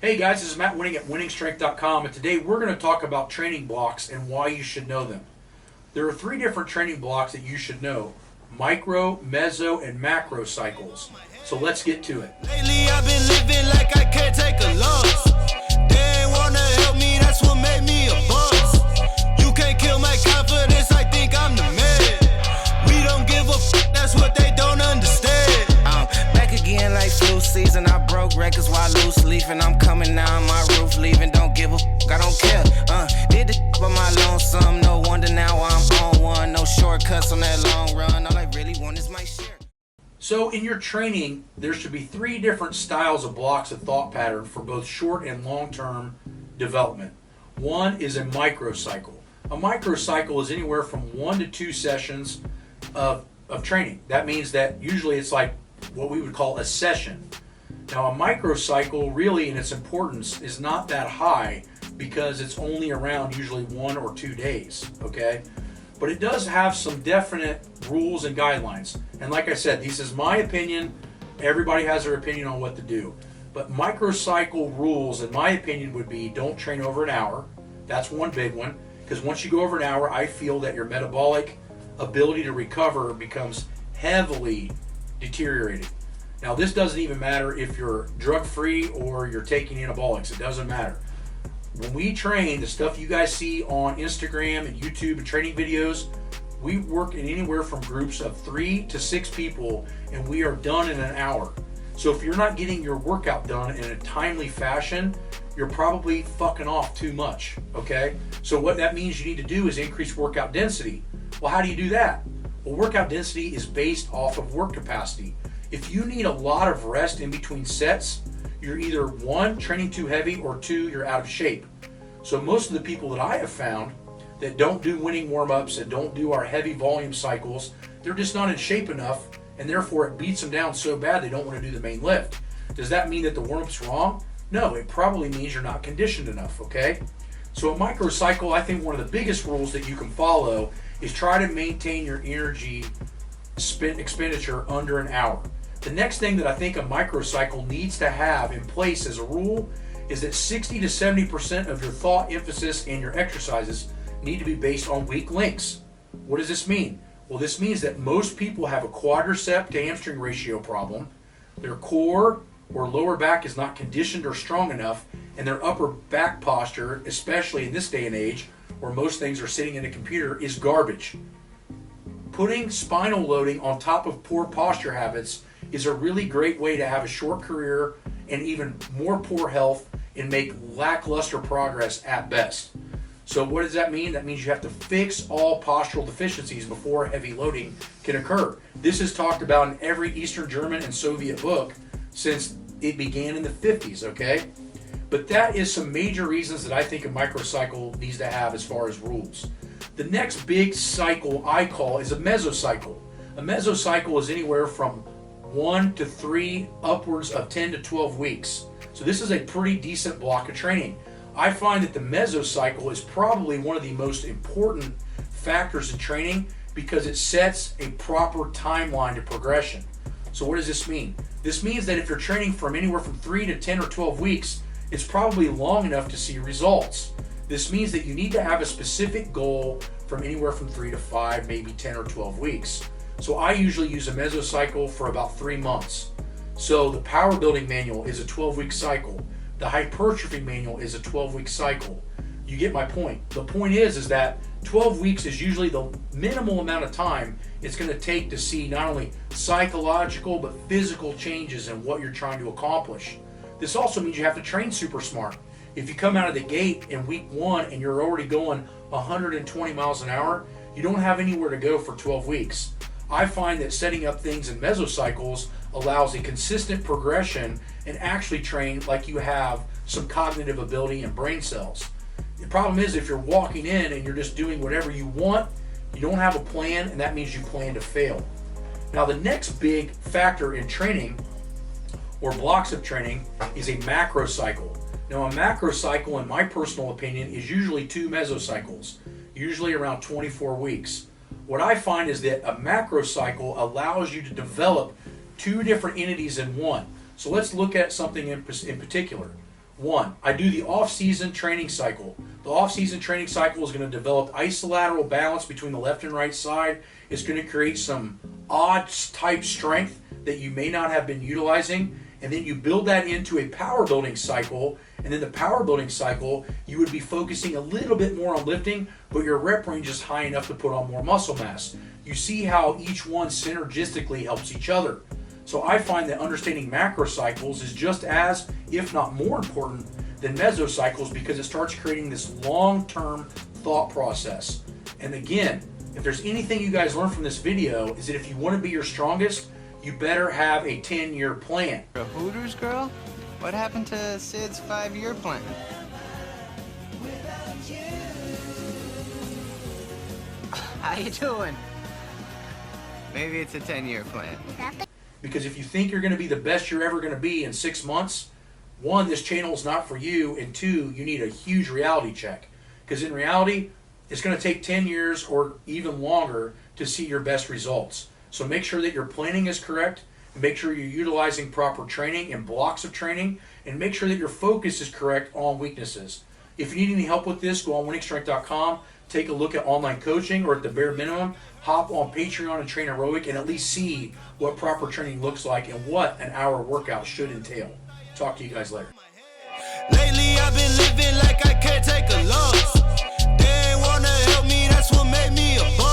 Hey guys, this is Matt Wenning at WenningStrength.com, and today we're going to talk about training blocks and why you should know them. There are three different training blocks that you should know: micro, meso, and macrocycles. So let's get to it. Lately I've been living like I can't take a loss. They ain't wanna help me, that's what made me a boss. You can't kill my confidence, I think I'm the man. We don't give a f, that's what they don't understand. I'm back again like flu season. I broke records while loose leaf, and I'm coming down my roof, leaving. Don't give a f, I don't care. Did the by my lonesome, no wonder now I'm on one. No shortcuts on that long run. All I really want is my share. So in your training, there should be three different styles of blocks of thought pattern for both short and long-term development. One is a microcycle. A microcycle is anywhere from 1 to 2 sessions of training. That means that usually it's like what we would call a session. Now a microcycle really in its importance is not that high because it's only around usually 1 or 2 days, okay? But it does have some definite rules and guidelines. And like I said, this is my opinion. Everybody has their opinion on what to do. But microcycle rules, in my opinion, would be don't train over an hour. That's one big one. Because once you go over an hour, I feel that your metabolic ability to recover becomes heavily deteriorated. Now, this doesn't even matter if you're drug-free or you're taking anabolics. It doesn't matter. When we train, the stuff you guys see on Instagram and YouTube and training videos, we work in anywhere from groups of 3 to 6 people, and we are done in an hour. So if you're not getting your workout done in a timely fashion, you're probably fucking off too much, okay? So what that means you need to do is increase workout density. Well, how do you do that? Well, workout density is based off of work capacity. If you need a lot of rest in between sets, you're either 1, training too heavy, or 2, you're out of shape. So most of the people that I have found that don't do winning warm-ups and don't do our heavy volume cycles, they're just not in shape enough, and therefore it beats them down so bad they don't want to do the main lift. Does that mean that the warm-up's wrong? No, it probably means you're not conditioned enough, okay? So a microcycle, I think one of the biggest rules that you can follow is try to maintain your energy expenditure under an hour. The next thing that I think a microcycle needs to have in place as a rule is that 60 to 70% of your thought, emphasis, and your exercises need to be based on weak links. What does this mean? Well, this means that most people have a quadricep to hamstring ratio problem. Their core or lower back is not conditioned or strong enough, and their upper back posture, especially in this day and age where most things are sitting in a computer, is garbage. Putting spinal loading on top of poor posture habits is a really great way to have a short career and even more poor health and make lackluster progress at best. So what does that mean? That means you have to fix all postural deficiencies before heavy loading can occur. This is talked about in every Eastern German and Soviet book since it began in the 50s, okay? But that is some major reasons that I think a microcycle needs to have as far as rules. The next big cycle I call is a mesocycle. A mesocycle is anywhere from 1 to 3, upwards of 10 to 12 weeks. So this is a pretty decent block of training. I find that the mesocycle is probably one of the most important factors in training because it sets a proper timeline to progression. So what does this mean? This means that if you're training from anywhere from 3 to 10 or 12 weeks, it's probably long enough to see results. This means that you need to have a specific goal from anywhere from 3 to 5, maybe 10 or 12 weeks. So I usually use a mesocycle for about 3 months. So the power building manual is a 12-week cycle. The hypertrophy manual is a 12-week cycle. You get my point. The point is that 12 weeks is usually the minimal amount of time it's going to take to see not only psychological but physical changes in what you're trying to accomplish. This also means you have to train super smart. If you come out of the gate in week 1 and you're already going 120 miles an hour, you don't have anywhere to go for 12 weeks. I find that setting up things in mesocycles allows a consistent progression and actually train like you have some cognitive ability and brain cells. The problem is if you're walking in and you're just doing whatever you want, you don't have a plan, and that means you plan to fail. Now the next big factor in training or blocks of training is a macrocycle. Now a macrocycle, in my personal opinion, is usually 2 mesocycles, usually around 24 weeks. What I find is that a macrocycle allows you to develop 2 different entities in one. So let's look at something in particular. One, I do the off-season training cycle. The off-season training cycle is going to develop isolateral balance between the left and right side. It's going to create some odd type strength that you may not have been utilizing. And then you build that into a power building cycle. And then the power building cycle, you would be focusing a little bit more on lifting, but your rep range is high enough to put on more muscle mass. You see how each one synergistically helps each other. So I find that understanding macrocycles is just as, if not more important than mesocycles, because it starts creating this long-term thought process. And again, if there's anything you guys learn from this video, is that if you want to be your strongest, you better have a 10-year plan. A Hooters girl? What happened to Sid's 5-year plan? How you doing? Maybe it's a 10-year plan. Because if you think you're going to be the best you're ever going to be in 6 months, one, this channel is not for you, and two, you need a huge reality check. Because in reality, it's going to take 10 years or even longer to see your best results. So make sure that your planning is correct, make sure you're utilizing proper training and blocks of training, and make sure that your focus is correct on weaknesses. If you need any help with this, go on wenningstrength.com, take a look at online coaching, or at the bare minimum, hop on Patreon and train aerobic and at least see what proper training looks like and what an hour workout should entail. Talk to you guys later. Lately I've been living like I can't take a loss. They ain't wanna help me, that's what made me a boss.